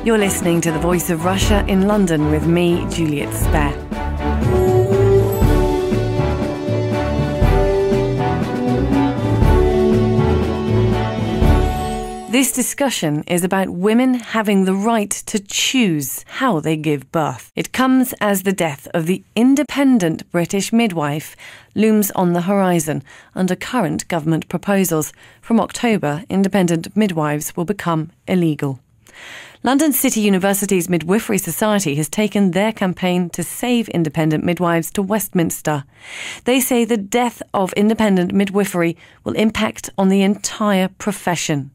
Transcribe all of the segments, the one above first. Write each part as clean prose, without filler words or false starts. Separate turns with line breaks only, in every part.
You're listening to The Voice of Russia in London with me, Juliet Spare. This discussion is about women having the right to choose how they give birth. It comes as the death of the independent British midwife looms on the horizon under current government proposals. From October, independent midwives will become illegal. London City University's Midwifery Society has taken their campaign to save independent midwives to Westminster. They say the death of independent midwifery will impact on the entire profession.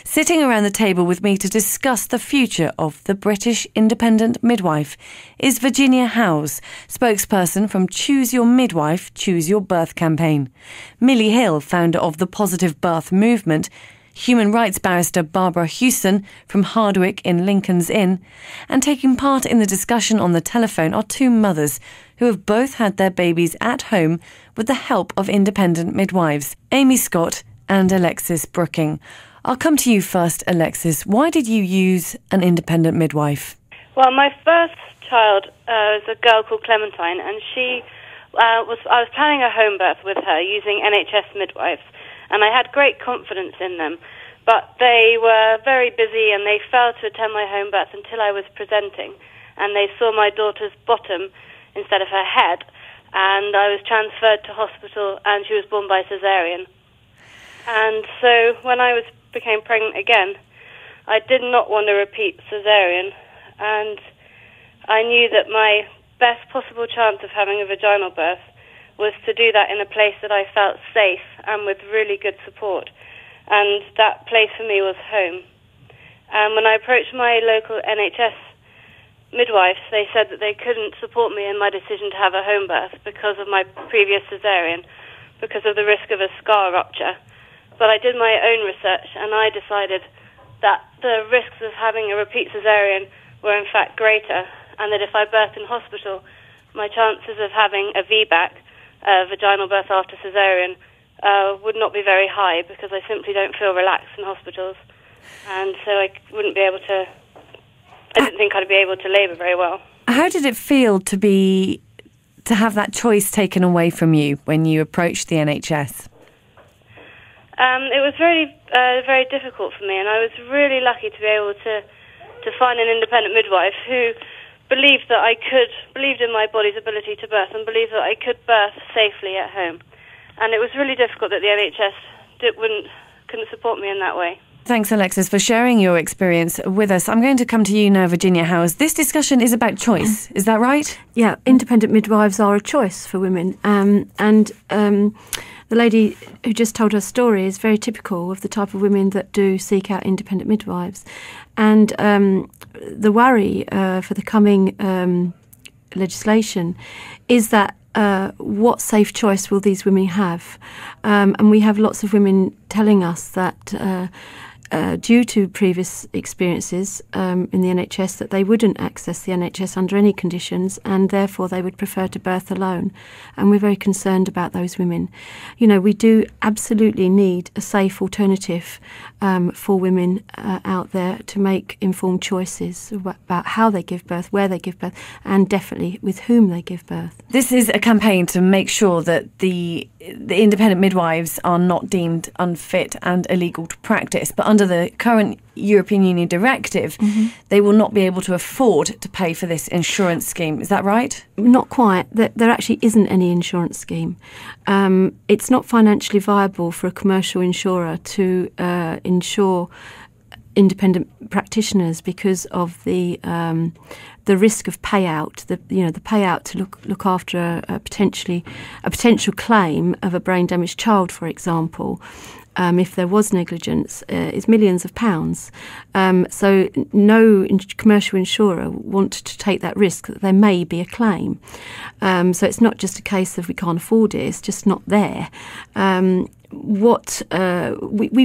Sitting around the table with me to discuss the future of the British independent midwife is Virginia Howes, spokesperson from Choose Your Midwife, Choose Your Birth campaign. Milli Hill, founder of the Positive Birth movement, human rights barrister Barbara Hewson from Hardwicke in Lincoln's Inn, and taking part in the discussion on the telephone are two mothers who have both had their babies at home with the help of independent midwives, Amy Scott and Alexis Brooking. I'll come to you first, Alexis. Why did you use an independent midwife?
Well, my first child was a girl called Clementine, and I was planning a home birth with her using NHS midwives, and I had great confidence in them. But they were very busy, and they failed to attend my home birth until I was presenting, and they saw my daughter's bottom instead of her head, and I was transferred to hospital, and she was born by cesarean. And so when I became pregnant again, I did not want to repeat cesarean, and I knew that my best possible chance of having a vaginal birth was to do that in a place that I felt safe and with really good support, and that place for me was home. And when I approached my local NHS midwives, they said that they couldn't support me in my decision to have a home birth because of my previous cesarean, because of the risk of a scar rupture. But I did my own research, and I decided that the risks of having a repeat cesarean were in fact greater, and that if I birthed in hospital, my chances of having a VBAC, a vaginal birth after cesarean, would not be very high, because I simply don't feel relaxed in hospitals, and so I didn't think I'd be able to labour very well. How did it feel to have that choice taken away from you when you approached the NHS? It was very, very difficult for me, and I was really lucky to be able to find an independent midwife who believed in my body's ability to birth, and believed that I could birth safely at home. And it was really difficult that the NHS couldn't support me in that way. Thanks, Alexis, for sharing your experience with us. I'm going to come to you now, Virginia Howes. This discussion is about choice, is that right?
Yeah, independent midwives are a choice for women, the lady who just told her story is very typical of the type of women that do seek out independent midwives. And the worry for the coming legislation is that what safe choice will these women have? And we have lots of women telling us that due to previous experiences in the NHS, that they wouldn't access the NHS under any conditions, and therefore they would prefer to birth alone. And we're very concerned about those women. You know, we do absolutely need a safe alternative for women out there to make informed choices about how they give birth, where they give birth, and definitely with whom they give birth.
This is a campaign to make sure that the independent midwives are not deemed unfit and illegal to practice, but under the current European Union directive, they will not be able to afford to pay for this insurance scheme. Is that right?
Not quite. There actually isn't any insurance scheme. It's not financially viable for a commercial insurer to insure independent practitioners because of the risk of payout. The payout to look after a potential claim of a brain damaged child, for example. If there was negligence, is millions of pounds. So no commercial insurer want to take that risk that there may be a claim. So it's not just a case of we can't afford it, it's just not there. We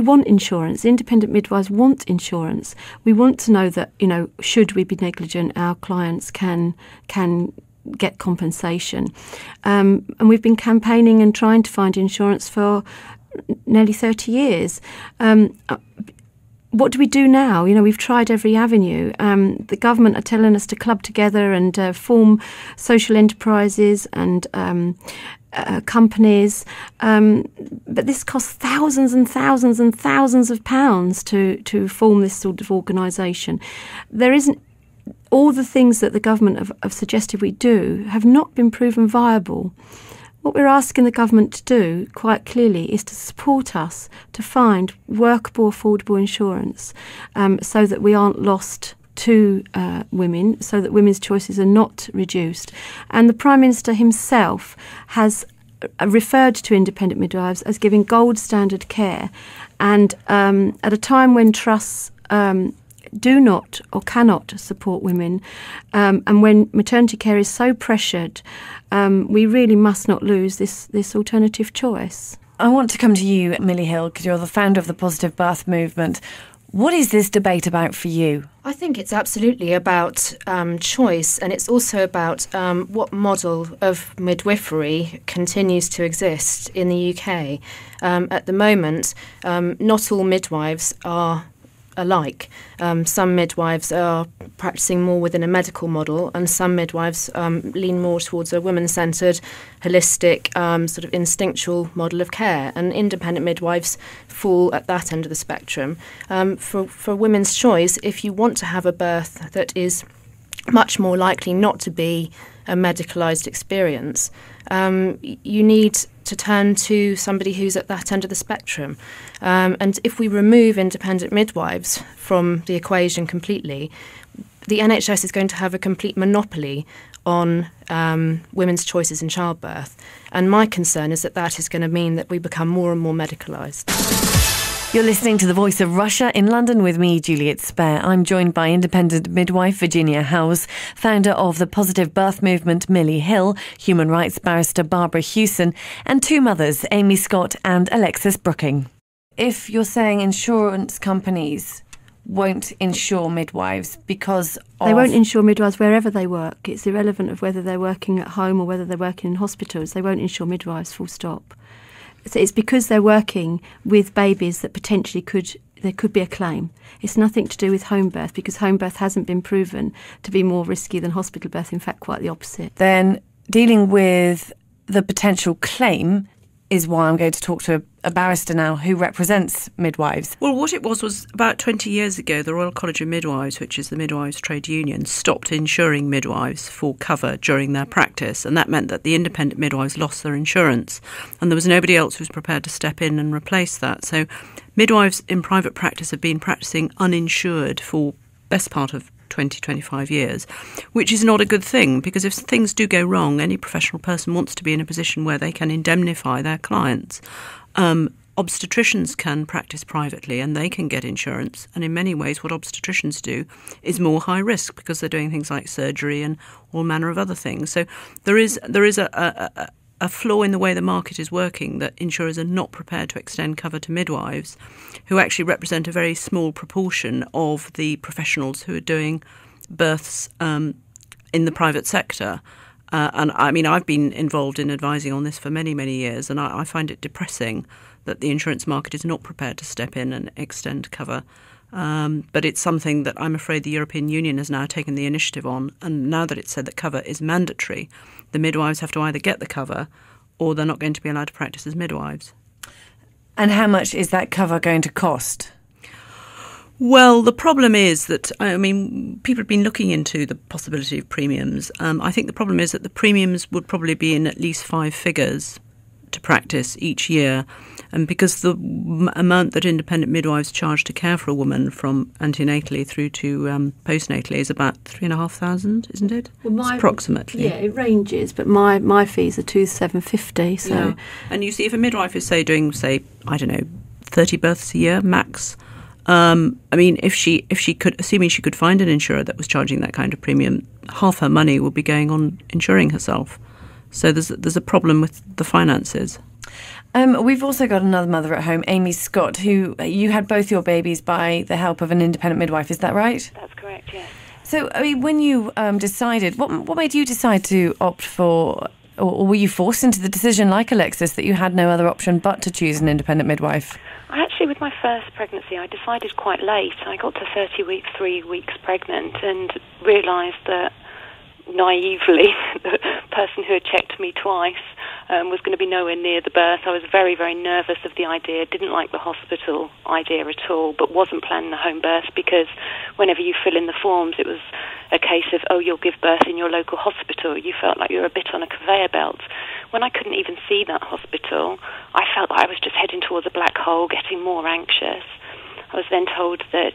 want insurance. Independent midwives want insurance. We want to know that, should we be negligent, our clients can get compensation. And we've been campaigning and trying to find insurance for nearly 30 years. what do we do now? We've tried every avenue. The government are telling us to club together and form social enterprises and companies, but this costs thousands and thousands and thousands of pounds to form this sort of organisation. There isn't. All the things that the government have suggested we do have not been proven viable. What we're asking the government to do, quite clearly, is to support us to find workable, affordable insurance so that we aren't lost to women, so that women's choices are not reduced. And the Prime Minister himself has referred to independent midwives as giving gold standard care. And at a time when trusts do not or cannot support women, and when maternity care is so pressured, we really must not lose this alternative choice.
I want to come to you, Milli Hill, because you're the founder of the Positive Birth Movement. What is this debate about for you?
I think it's absolutely about choice, and it's also about what model of midwifery continues to exist in the UK. At the moment, not all midwives are alike. Some midwives are practicing more within a medical model, and some midwives lean more towards a woman-centred, holistic, sort of instinctual model of care. And independent midwives fall at that end of the spectrum. For women's choice, if you want to have a birth that is much more likely not to be a medicalised experience, you need to turn to somebody who's at that end of the spectrum. And if we remove independent midwives from the equation completely, the NHS is going to have a complete monopoly on women's choices in childbirth. And my concern is that that is going to mean that we become more and more medicalised.
You're listening to The Voice of Russia in London with me, Juliet Spare. I'm joined by independent midwife Virginia Howes, founder of the Positive Birth Movement Milli Hill, human rights barrister Barbara Hewson, and two mothers, Amy Scott and Alexis Brooking. If you're saying insurance companies won't insure midwives because of...
They won't insure midwives wherever they work. It's irrelevant of whether they're working at home or whether they're working in hospitals. They won't insure midwives, full stop. So it's because they're working with babies that potentially there could be a claim. It's nothing to do with home birth, because home birth hasn't been proven to be more risky than hospital birth. In fact, quite the opposite.
Then dealing with the potential claim is why I'm going to talk to a barrister now who represents midwives.
Well, what it was about 20 years ago, the Royal College of Midwives, which is the midwives' trade union, stopped insuring midwives for cover during their practice, and that meant that the independent midwives lost their insurance, and there was nobody else who was prepared to step in and replace that. So midwives in private practice have been practicing uninsured for best part of 20, 25 years, which is not a good thing, because if things do go wrong, any professional person wants to be in a position where they can indemnify their clients. Obstetricians can practice privately and they can get insurance, and in many ways what obstetricians do is more high risk because they're doing things like surgery and all manner of other things. So there is a flaw in the way the market is working, that insurers are not prepared to extend cover to midwives, who actually represent a very small proportion of the professionals who are doing births in the private sector. And I mean, I've been involved in advising on this for many, many years, and I find it depressing that the insurance market is not prepared to step in and extend cover. But it's something that I'm afraid the European Union has now taken the initiative on, and now that it's said that cover is mandatory, the midwives have to either get the cover or they're not going to be allowed to practice as midwives.
And how much is that cover going to cost?
Well, the problem is that, I mean, people have been looking into the possibility of premiums. I think the problem is that the premiums would probably be in at least 5 figures to practice each year. And because the amount that independent midwives charge to care for a woman from antenatally through to postnatally is about 3,500, isn't it?
Well,
approximately.
Yeah, it ranges, but my fees are 2,750. So,
yeah. And you see, if a midwife is doing 30 births a year max. I mean, if she could, assuming she could find an insurer that was charging that kind of premium, half her money would be going on insuring herself. So there's a problem with the finances.
We've also got another mother at home, Amy Scott, who you had both your babies by the help of an independent midwife. Is that right?
That's correct, yes.
So, I mean, when you decided, what made you decide to opt for or were you forced into the decision, like Alexis, that you had no other option but to choose an independent midwife?
Actually, with my first pregnancy, I decided quite late. I got to 3 weeks pregnant, and realised that naively the person who had checked me twice was going to be nowhere near the birth. I was very, very nervous of the idea, didn't like the hospital idea at all, but wasn't planning a home birth, because whenever you fill in the forms, it was a case of, oh, you'll give birth in your local hospital. You felt like you were a bit on a conveyor belt. When I couldn't even see that hospital, I felt like I was just heading towards a black hole, getting more anxious. I was then told that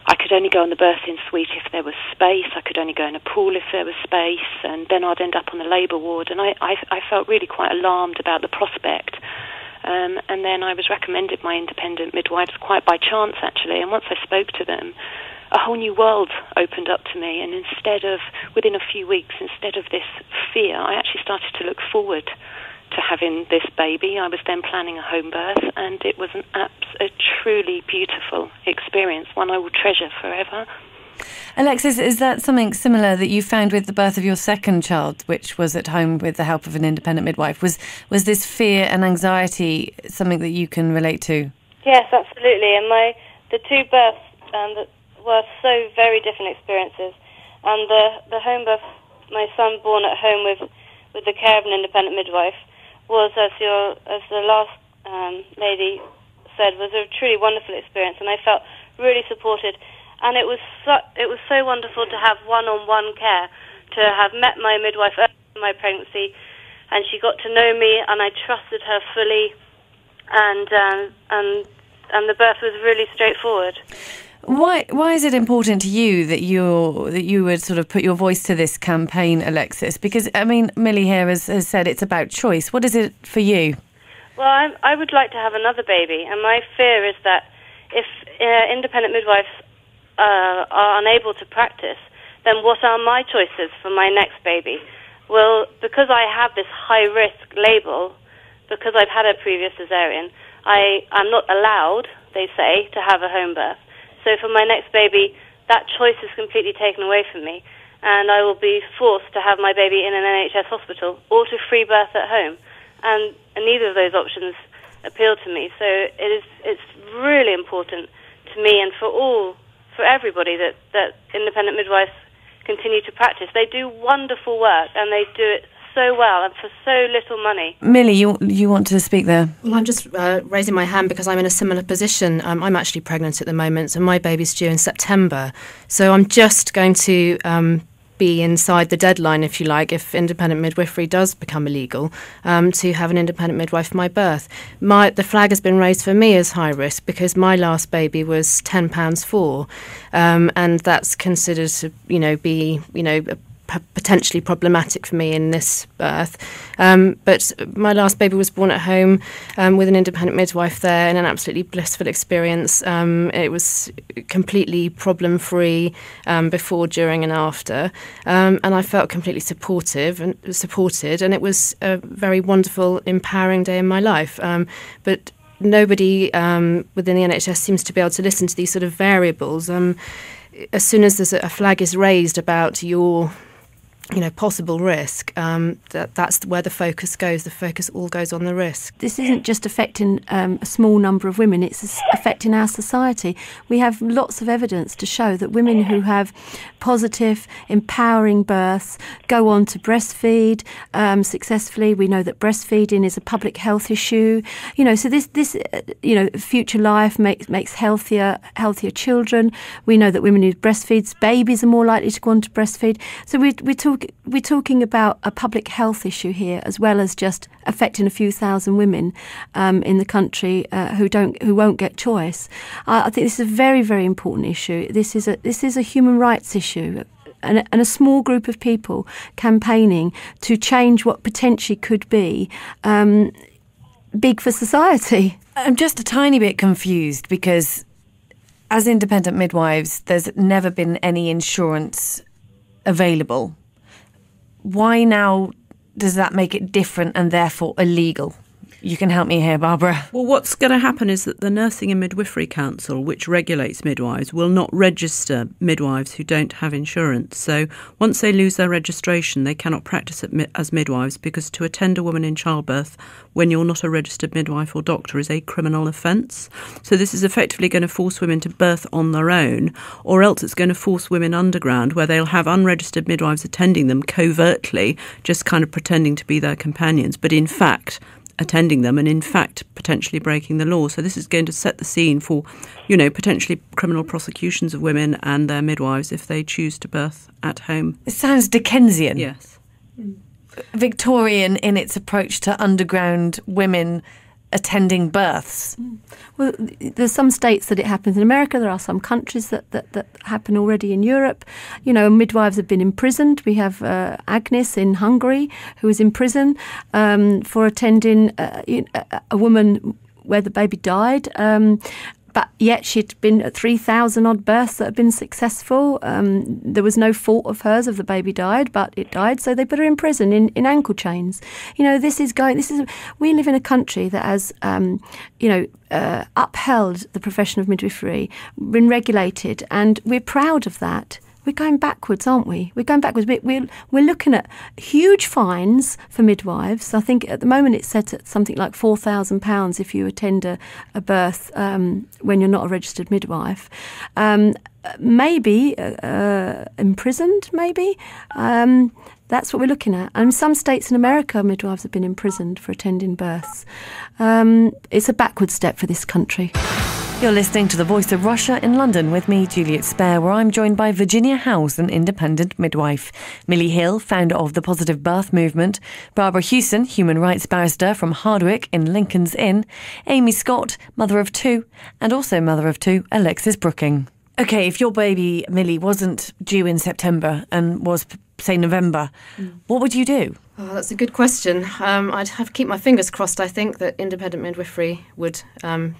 I could only go on the birthing suite if there was space. I could only go in a pool if there was space, and then I'd end up on the labour ward. And I felt really quite alarmed about the prospect. And then I was recommended my independent midwives quite by chance, actually. And once I spoke to them, a whole new world opened up to me. And within a few weeks, instead of this fear, I actually started to look forward to having this baby. I was then planning a home birth, and it was a truly beautiful experience, one I will treasure forever.
Alexis, is that something similar that you found with the birth of your second child, which was at home with the help of an independent midwife? Was this fear and anxiety something that you can relate to?
Yes, absolutely. And the two births were so very different experiences. And the home birth, my son born at home with the care of an independent midwife, was, as the last lady said, was a truly wonderful experience, and I felt really supported. And it was so wonderful to have one-on-one care, to have met my midwife early in my pregnancy, and she got to know me, and I trusted her fully, and the birth was really straightforward.
Why is it important to you that you would sort of put your voice to this campaign, Alexis? Because, I mean, Milli here has said it's about choice. What is it for you?
Well, I would like to have another baby, and my fear is that if independent midwives are unable to practice, then what are my choices for my next baby? Well, because I have this high-risk label, because I've had a previous cesarean, I'm not allowed, they say, to have a home birth. So for my next baby, that choice is completely taken away from me, and I will be forced to have my baby in an NHS hospital or to free birth at home. And neither of those options appeal to me. So it's really important to me and for everybody that independent midwives continue to practice. They do wonderful work, and they do it so well and for so little money.
Milli, you want to speak there?
Well, I'm just raising my hand because I'm in a similar position. I'm actually pregnant at the moment, and my baby's due in September. So I'm just going to be inside the deadline, if you like, if independent midwifery does become illegal, to have an independent midwife for my birth. The flag has been raised for me as high risk because my last baby was £10 and that's considered to, be, potentially problematic for me in this birth. But my last baby was born at home with an independent midwife there, and an absolutely blissful experience. It was completely problem-free before, during and after. And I felt completely supported, and it was a very wonderful, empowering day in my life. But nobody within the NHS seems to be able to listen to these sort of variables. As soon as there's a flag is raised about your possible risk, that's where the focus goes. The focus all goes on the risk.
This isn't just affecting a small number of women, it's affecting our society. We have lots of evidence to show that women who have positive, empowering births go on to breastfeed successfully. We know that breastfeeding is a public health issue. So this future life makes healthier children. We know that women who breastfeed babies are more likely to go on to breastfeed. So we're talking about a public health issue here, as well as just affecting a few thousand women in the country who won't get choice. I think this is a very, very important issue. This is a human rights issue, and a small group of people campaigning to change what potentially could be big for society.
I'm just a tiny bit confused because, as independent midwives, there's never been any insurance available. Why now does that make it different and therefore illegal? You can help me here, Barbara.
Well, what's going to happen is that the Nursing and Midwifery Council, which regulates midwives, will not register midwives who don't have insurance. So once they lose their registration, they cannot practice as midwives, because to attend a woman in childbirth when you're not a registered midwife or doctor is a criminal offence. So this is effectively going to force women to birth on their own, or else it's going to force women underground, where they'll have unregistered midwives attending them covertly, just kind of pretending to be their companions, but in fact attending them and in fact potentially breaking the law. So this is going to set the scene for, potentially criminal prosecutions of women and their midwives if they choose to birth at home.
It sounds Dickensian.
Yes.
Victorian in its approach to underground women attending births.
Well, there's some states that it happens in America. There are some countries that happen already in Europe. Midwives have been imprisoned. We have Agnes in Hungary, who was in prison for attending a woman where the baby died. But yet she'd been at 3,000 odd births that had been successful. There was no fault of hers if the baby died, but it died, so they put her in prison in ankle chains. We live in a country that has, upheld the profession of midwifery, been regulated, and we're proud of that. We're going backwards, aren't we? We're going backwards. We're looking at huge fines for midwives. I think at the moment it's set at something like £4,000 if you attend a birth when you're not a registered midwife. Maybe imprisoned, maybe. That's what we're looking at. And some states in America, midwives have been imprisoned for attending births. It's a backward step for this country.
You're listening to The Voice of Russia in London with me, Juliet Spare, where I'm joined by Virginia House, an independent midwife, Milli Hill, founder of the Positive Birth Movement, Barbara Hewson, human rights barrister from Hardwicke in Lincoln's Inn, Amy Scott, mother of two, and also mother of two, Alexis Brooking. OK, if your baby, Milli, wasn't due in September and was, say, November, what would you do?
Oh, that's a good question. I'd have to keep my fingers crossed, I think, that independent midwifery would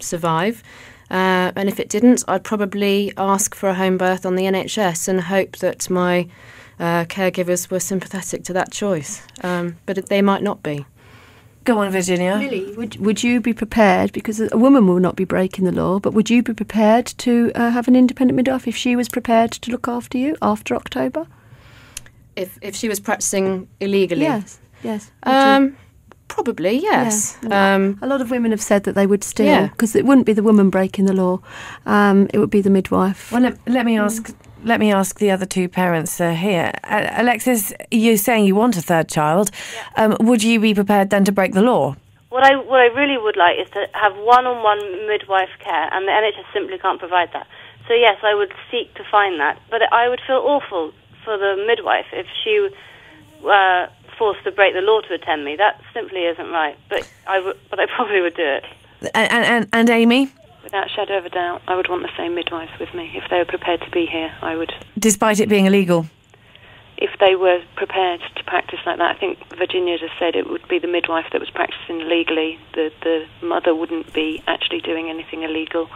survive. And if it didn't, I'd probably ask for a home birth on the NHS and hope that my caregivers were sympathetic to that choice. But they might not be.
Go on, Virginia.
Milli, would you be prepared, because a woman will not be breaking the law, but would you be prepared to have an independent midwife if she was prepared to look after you after October?
If she was practising illegally?
Yes.
Probably, yes.
Yeah. A lot of women have said that they would still, because it wouldn't be the woman breaking the law, it would be the midwife.
Well, let me ask the other two parents here. Alexis, you're saying you want a third child. Yeah. Would you be prepared then to break the law?
What I really would like is to have one-on-one midwife care, and the NHS simply can't provide that. So yes, I would seek to find that, but I would feel awful for the midwife if she forced to break the law to attend me. That simply isn't right. But I probably would do it.
And Amy?
Without a shadow of a doubt, I would want the same midwives with me. If they were prepared to be here, I would.
Despite it being illegal?
If they were prepared to practice like that, I think Virginia just said it would be the midwife that was practicing illegally. The mother wouldn't be actually doing anything illegal.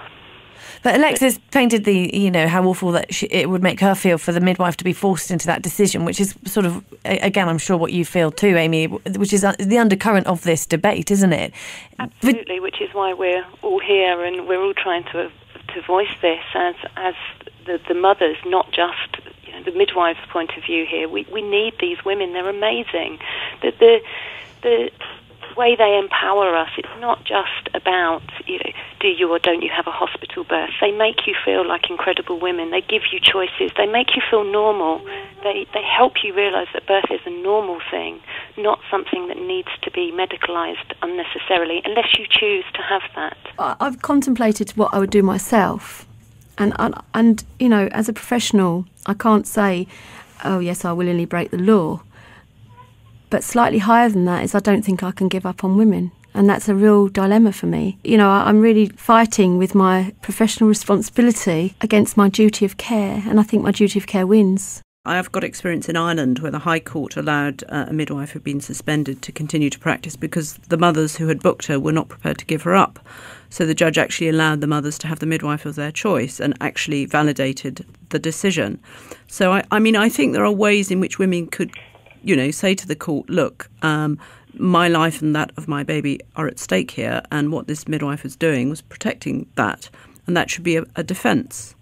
But Alexis painted how awful that it would make her feel for the midwife to be forced into that decision, which is sort of, again, I'm sure what you feel too, Amy, which is the undercurrent of this debate, isn't it?
Absolutely, which is why we're all here and we're all trying to voice this as the mothers, not just the midwife's point of view here. We need these women; they're amazing. The way they empower us, it's not just about do you or don't you have a hospital birth. They make you feel like incredible women. They give you choices. They make you feel normal. They help you realise that birth is a normal thing, not something that needs to be medicalised unnecessarily, unless you choose to have that.
I've contemplated what I would do myself, and as a professional, I can't say, oh yes, I willingly break the law. But slightly higher than that is I don't think I can give up on women. And that's a real dilemma for me. I'm really fighting with my professional responsibility against my duty of care. And I think my duty of care wins.
I have got experience in Ireland where the High Court allowed a midwife who'd been suspended to continue to practice because the mothers who had booked her were not prepared to give her up. So the judge actually allowed the mothers to have the midwife of their choice and actually validated the decision. So, I think there are ways in which women could say to the court, look, my life and that of my baby are at stake here, and what this midwife was doing was protecting that, and that should be a defence.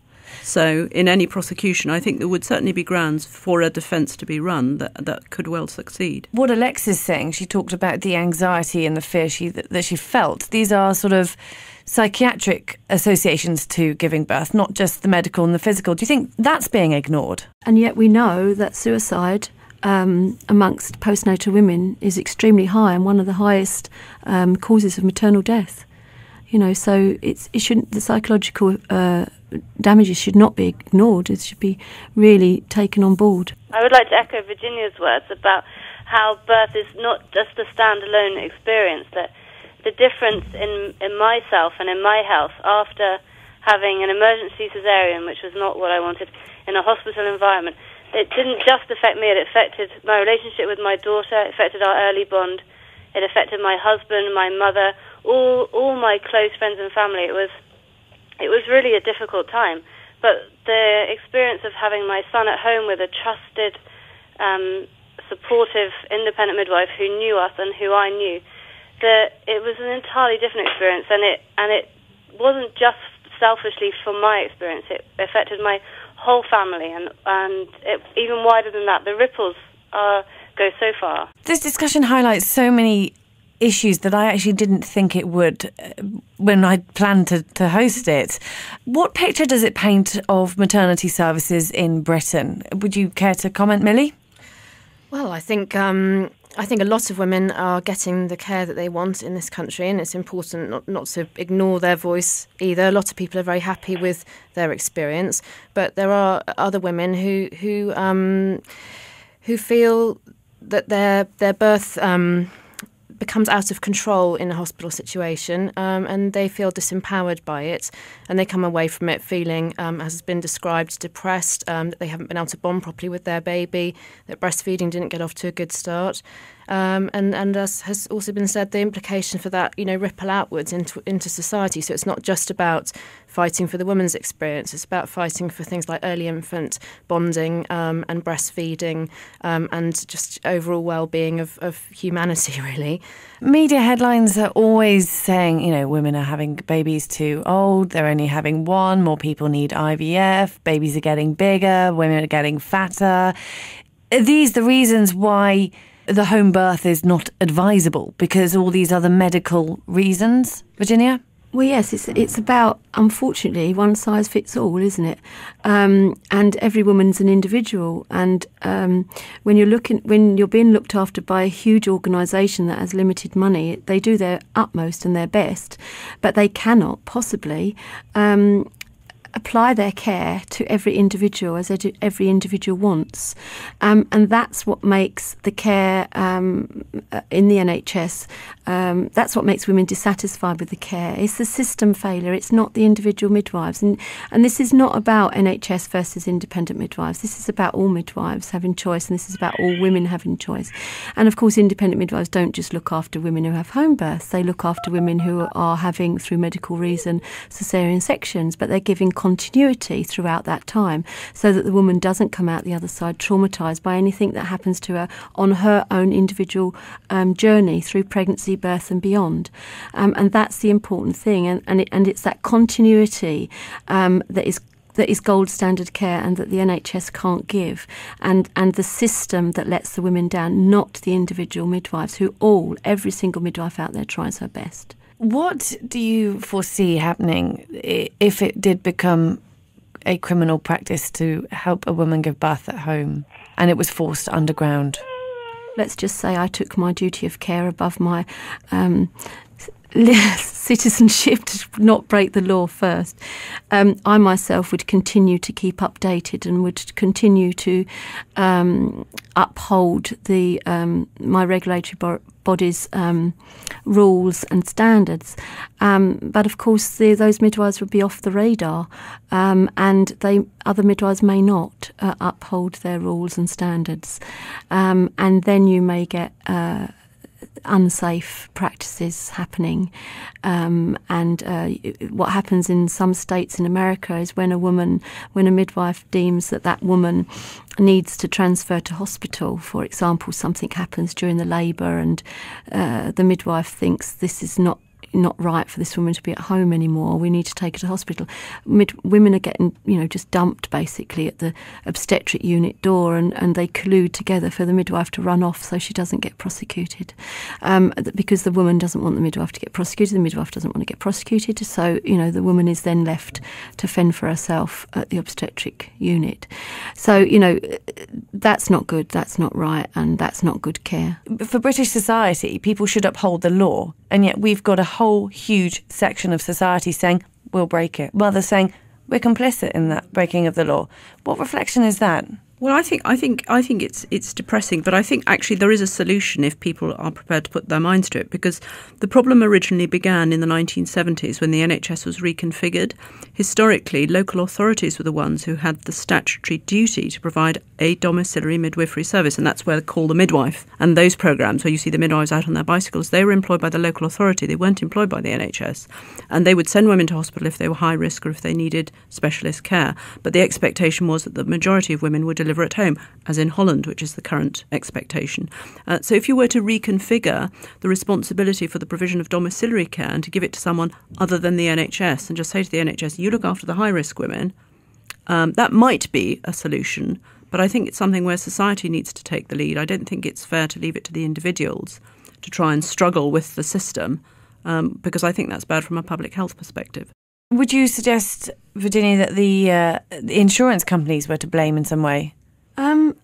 So in any prosecution, I think there would certainly be grounds for a defence to be run that could well succeed.
What Alexa's saying, she talked about the anxiety and the fear that she felt. These are sort of psychiatric associations to giving birth, not just the medical and the physical. Do you think that's being ignored?
And yet we know that suicide amongst postnatal women is extremely high and one of the highest causes of maternal death. So the psychological damages should not be ignored. It should be really taken on board.
I would like to echo Virginia's words about how birth is not just a standalone experience, that the difference in myself and in my health after having an emergency cesarean, which was not what I wanted, in a hospital environment, it didn't just affect me, it affected my relationship with my daughter, it affected our early bond, it affected my husband, my mother, all my close friends and family. It was really a difficult time. But the experience of having my son at home with a trusted, supportive, independent midwife who knew us and who I knew, that it was an entirely different experience, and it wasn't just selfishly for my experience. It affected my whole family, and even wider than that. The ripples go so far.
This discussion highlights so many issues that I actually didn't think it would when I planned to host it. What picture does it paint of maternity services in Britain? Would you care to comment, Milli?
Well, I think a lot of women are getting the care that they want in this country, and it's important not to ignore their voice either. A lot of people are very happy with their experience, but there are other women who feel that their birth becomes out of control in a hospital situation, and they feel disempowered by it, and they come away from it feeling, as has been described, depressed, that they haven't been able to bond properly with their baby, that breastfeeding didn't get off to a good start. And as has also been said, the implication for that, ripple outwards into society. So it's not just about fighting for the woman's experience, it's about fighting for things like early infant bonding and breastfeeding and just overall well-being of humanity, really.
Media headlines are always saying, women are having babies too old, they're only having one, more people need IVF, babies are getting bigger, women are getting fatter. Are these the reasons why the home birth is not advisable, because all these other medical reasons? Virginia?
Well, yes, it's about, unfortunately, one size fits all, isn't it? And every woman's an individual. And when you're being looked after by a huge organisation that has limited money, they do their utmost and their best, but they cannot possibly apply their care to every individual as every individual wants. And that's what makes the care in the NHS, that's what makes women dissatisfied with the care. It's the system failure, it's not the individual midwives. And this is not about NHS versus independent midwives. This is about all midwives having choice, and this is about all women having choice. And of course, independent midwives don't just look after women who have home births, they look after women who are having, through medical reason, caesarean sections, but they're giving continuity throughout that time so that the woman doesn't come out the other side traumatised by anything that happens to her on her own individual journey through pregnancy, birth and beyond. And that's the important thing. And it's that continuity that is gold standard care and that the NHS can't give, and the system that lets the women down, not the individual midwives who every single midwife out there tries her best.
What do you foresee happening if it did become a criminal practice to help a woman give birth at home and it was forced underground?
Let's just say I took my duty of care above my citizenship to not break the law first. I myself would continue to keep updated and would continue to uphold my regulatory body's rules and standards. But of course, those midwives would be off the radar, and other midwives may not uphold their rules and standards. And then you may get unsafe practices happening. What happens in some states in America is when a midwife deems that woman needs to transfer to hospital, for example, something happens during the labour and the midwife thinks this is not right for this woman to be at home anymore, we need to take her to hospital. Women are getting, just dumped basically at the obstetric unit door, and they collude together for the midwife to run off so she doesn't get prosecuted. Because the woman doesn't want the midwife to get prosecuted, the midwife doesn't want to get prosecuted, so, the woman is then left to fend for herself at the obstetric unit. So, that's not good, that's not right, and that's not good care.
For British society, people should uphold the law, and yet we've got a whole huge section of society saying we'll break it, while they're saying we're complicit in that breaking of the law. What reflection is that?
Well, I think it's depressing, but I think actually there is a solution if people are prepared to put their minds to it, because the problem originally began in the 1970s when the NHS was reconfigured. Historically, local authorities were the ones who had the statutory duty to provide a domiciliary midwifery service, and that's where they call the midwife. And those programmes where you see the midwives out on their bicycles, they were employed by the local authority. They weren't employed by the NHS. And they would send women to hospital if they were high risk or if they needed specialist care. But the expectation was that the majority of women would deliver at home, as in Holland, which is the current expectation. So if you were to reconfigure the responsibility for the provision of domiciliary care and to give it to someone other than the NHS and just say to the NHS, you look after the high-risk women, that might be a solution. But I think it's something where society needs to take the lead. I don't think it's fair to leave it to the individuals to try and struggle with the system, because I think that's bad from a public health perspective.
Would you suggest, Virginia, that the insurance companies were to blame in some way?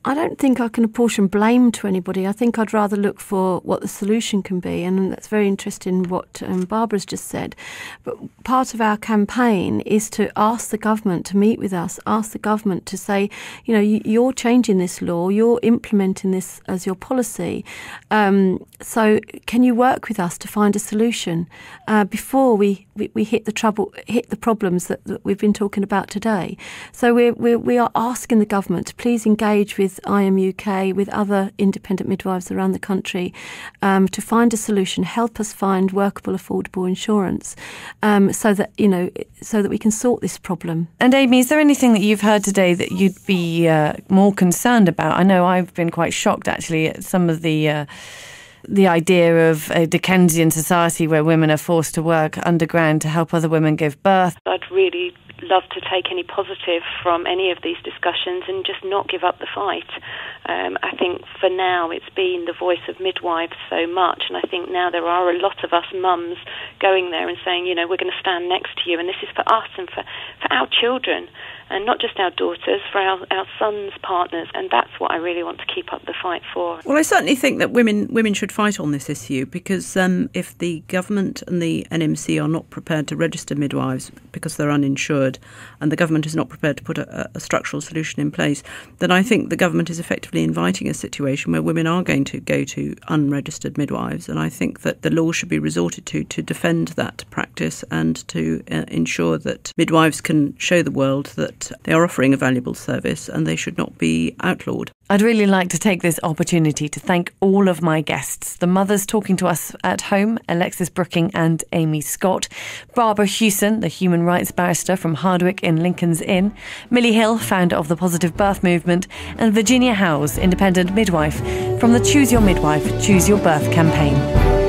I don't think I can apportion blame to anybody. I think I'd rather look for what the solution can be, and that's very interesting what Barbara's just said. But part of our campaign is to ask the government to meet with us, ask the government to say, you're changing this law, you're implementing this as your policy. So can you work with us to find a solution before we hit the problems that we've been talking about today? So we are asking the government to please engage with IM UK, with other independent midwives around the country, to find a solution, help us find workable, affordable insurance, so that we can sort this problem.
And Amy, is there anything that you've heard today that you'd be more concerned about? I know I've been quite shocked actually at some of the idea of a Dickensian society where women are forced to work underground to help other women give birth.
I'd really love to take any positive from any of these discussions and just not give up the fight. I think for now it's been the voice of midwives so much, and I think now there are a lot of us mums going there and saying, we're going to stand next to you, and this is for us and for our children, and not just our daughters, for our sons' partners, and that's what I really want to keep up the fight for.
Well, I certainly think that women should fight on this issue, because if the government and the NMC are not prepared to register midwives because they're uninsured, and the government is not prepared to put a structural solution in place, then I think the government is effectively inviting a situation where women are going to go to unregistered midwives, and I think that the law should be resorted to defend that practice and to ensure that midwives can show the world that they are offering a valuable service and they should not be outlawed.
I'd really like to take this opportunity to thank all of my guests, the mothers talking to us at home, Alexis Brooking and Amy Scott, Barbara Hewson, the human rights barrister from Hardwicke in Lincoln's Inn, Milli Hill, founder of the Positive Birth Movement, and Virginia Howes, independent midwife from the Choose Your Midwife, Choose Your Birth campaign.